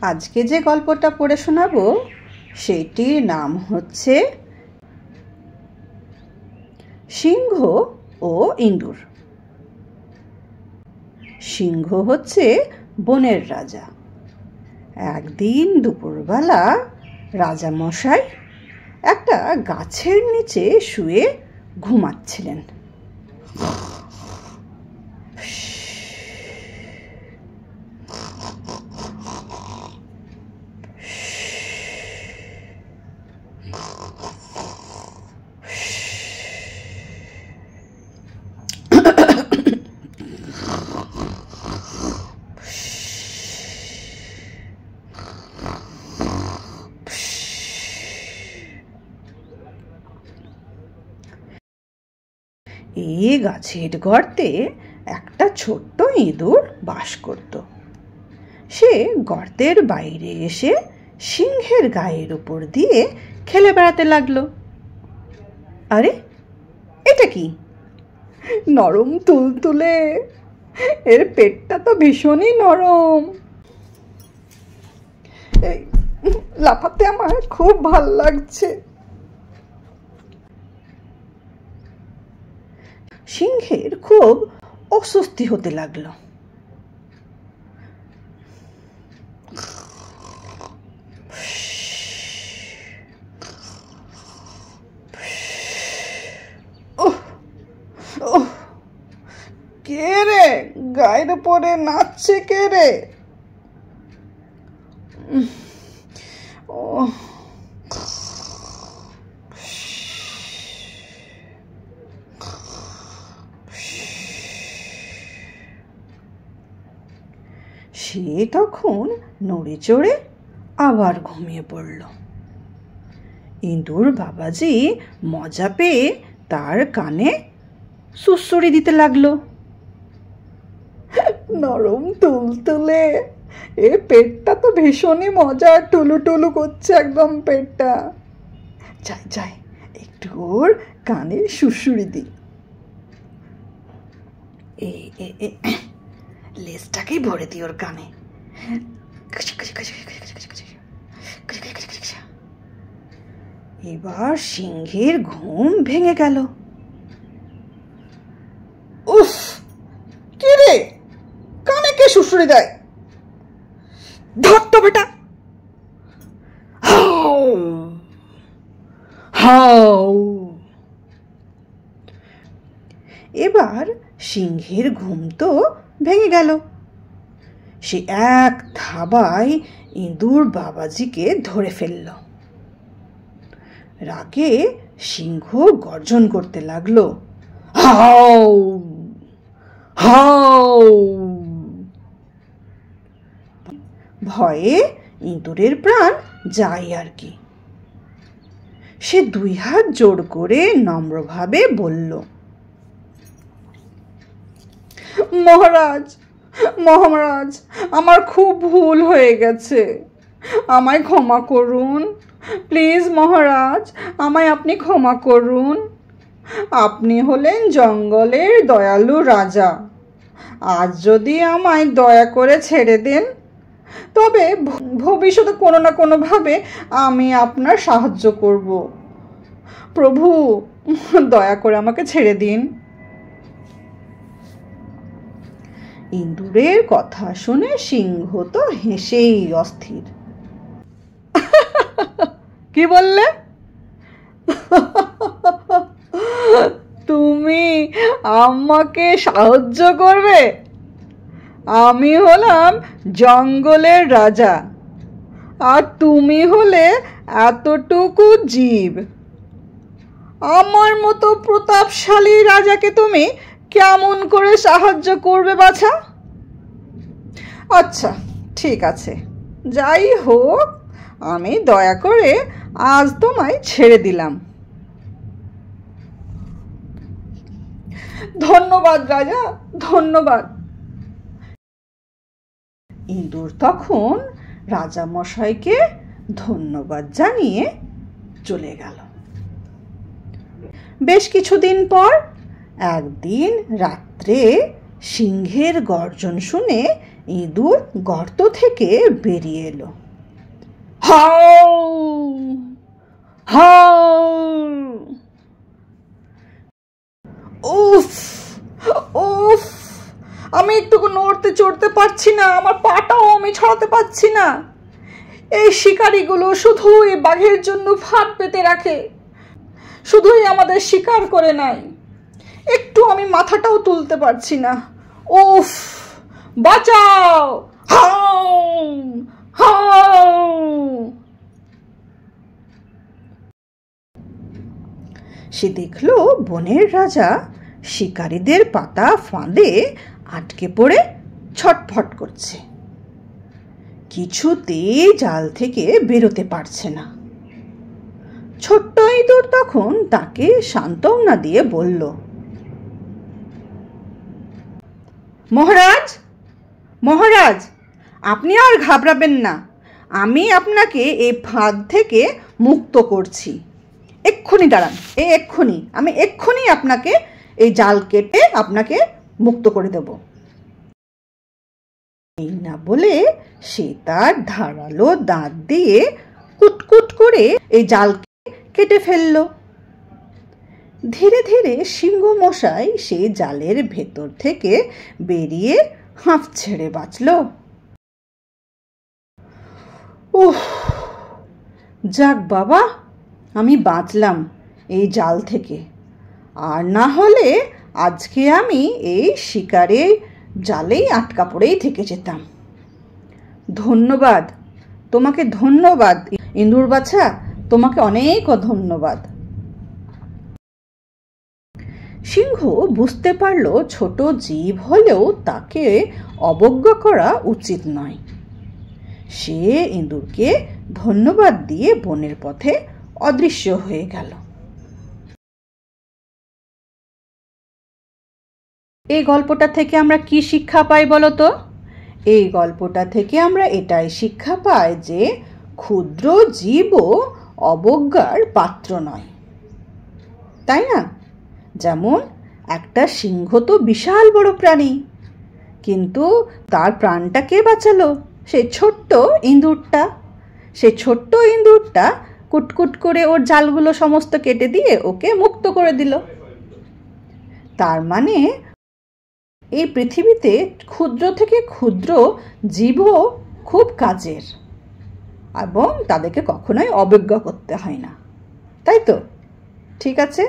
আজকে যে গল্পটা পড়ে শোনাবো সেটির নাম হচ্ছে সিংহ ও ইঁদুর। সিংহ হচ্ছে বনের রাজা। একদিন দুপুরবেলা রাজামশাই একটা গাছের নিচে শুয়ে ঘুমাচ্ছিলেন। এই গাছের গর্তে একটা ছোট্ট ইঁদুর বাস করত। সে গর্তের বাইরে এসে সিংহের গায়ের উপর দিয়ে খেলে বেড়াতে লাগলো। আরে এটা কি? নরম তুলতুলে, এর পেটটা তো ভীষণই নরম। লাফাতে আমার খুব ভাল লাগছে। সিংহের খুব অস্বস্তি হতে লাগলো। কে রে গায়ের উপরে নাচছে? কে রে? সে তখন নড়ে চড়ে আবার ঘুমিয়ে পড়ল। ইঁদুর বাবাজি মজা পেয়ে তার কানে সুড়সুড়ি দিতে লাগলো। নরম তুলতুলে, এর পেটটা তো ভীষণই মজা, টুলু টুলু করছে একদম পেটটা। যাই যাই একটু ওর কানে সুড়সুড়ি দিই। লেজটাকেই ভরে দিই ওর কানে। এবার সিংহের ঘুম ভেঙে গেল। উফ, কি রে, কানে কে সুড়সুড়ি দেয়? ধর তো বেটা। How how. এবার সিংহের ঘুম তো ভেঙে গেল। সে এক থাবায় ইঁদুর বাবাজিকে ধরে ফেলল। রাগে সিংহ গর্জন করতে লাগলো, হাউ হাউ। ভয়ে ইঁদুরের প্রাণ যায় আর কি। সে দুই হাত জোড় করে নম্রভাবে বলল, মহারাজ মহারাজ, আমার খুব ভুল হয়ে গেছে, আমায় ক্ষমা করুন। প্লিজ মহারাজ, আমায় আপনি ক্ষমা করুন। আপনি হলেন জঙ্গলের দয়ালু রাজা। আজ যদি আমায় দয়া করে ছেড়ে দেন, তবে ভবিষ্যতে কোনো না কোনোভাবে আমি আপনার সাহায্য করব। প্রভু, দয়া করে আমাকে ছেড়ে দিন। ইঁদুরের কথা শুনে সিংহ তো হেসেই অস্থির। কি বললে? তুমি আমাকে সাহায্য করবে? আমি হলাম জঙ্গলের রাজা, আর তুমি হলে এতটুকু জীব। আমার মতো প্রতাপশালী রাজাকে তুমি কেমন করে সাহায্য করবে বাছা? আচ্ছা ঠিক আছে, যাই হোক, আমি দয়া করে আজ তোমায় ছেড়ে দিলাম। ধন্যবাদ রাজা, ধন্যবাদ। ইঁদুর তখন রাজামশাইকে ধন্যবাদ জানিয়ে চলে গেল। বেশ কিছুদিন পর একদিন রাত্রে সিংহের গর্জন শুনে ইঁদুর গর্ত থেকে বেরিয়ে এলো। How how! উফ উফ! আমি একটুকু নড়তে চড়তে পারছি না, আমার পাটাও আমি ছড়াতে পারছি না। এই শিকারীগুলো শুধুই বাঘের জন্য ফাঁদ পেতে রাখে, শুধুই আমাদের শিকার করে নেয়। একটু আমি মাথাটাও তুলতে পারছি না। উফ! বাঁচাও! How how! সে দেখলো বনের রাজা শিকারীদের পাতা ফাঁদে আটকে পড়ে ছটফট করছে, কিছুতেই জাল থেকে বেরোতে পারছে না। ছোট্ট ইঁদুর তখন তাকে সান্ত্বনা দিয়ে বলল, মহারাজ মহারাজ, আপনি আর ঘাবড়াবেন না, আমি আপনাকে এই ফাঁদ থেকে মুক্ত করছি। এক্ষুনি দাঁড়ান, আমি এক্ষুনি আপনাকে এই জাল কেটে আপনাকে মুক্ত করে দেব। এই না বলে সে তার ধারালো দাঁত দিয়ে কুটকুট করে এই জাল কেটে ফেলল। ধীরে ধীরে সিংহ মশাই সেই জালের ভেতর থেকে বেরিয়ে হাঁফ ছেড়ে বাঁচল। উহ, যাক বাবা, আমি বাঁচলাম এই জাল থেকে, আর না হলে আজকে আমি এই শিকারে জালেই আটকা পড়েই থেকে যেতাম। ধন্যবাদ তোমাকে, ধন্যবাদ ইঁদুর বাছা, তোমাকে অনেক ধন্যবাদ। সিংহ বুঝতে পারল ছোট জীব হলেও তাকে অবজ্ঞা করা উচিত নয়। সে ইঁদুরকে ধন্যবাদ দিয়ে বনের পথে অদৃশ্য হয়ে গেল। এই গল্পটা থেকে আমরা কি শিক্ষা পাই বলো তো? এই গল্পটা থেকে আমরা এটাই শিক্ষা পাই যে ক্ষুদ্র জীবও অবজ্ঞার পাত্র নয়, তাই না? যেমন একটা সিংহ তো বিশাল বড় প্রাণী, কিন্তু তার প্রাণটা কে বাঁচালো? সেই ছোট্ট ইঁদুরটা। সেই ছোট্ট ইঁদুরটা কুটকুট করে ওর জালগুলো সমস্ত কেটে দিয়ে ওকে মুক্ত করে দিল। তার মানে এই পৃথিবীতে ক্ষুদ্র থেকে ক্ষুদ্র জীবও খুব কাজের, এবং তাদেরকে কখনোই অবজ্ঞা করতে হয় না, তাই তো? ঠিক আছে।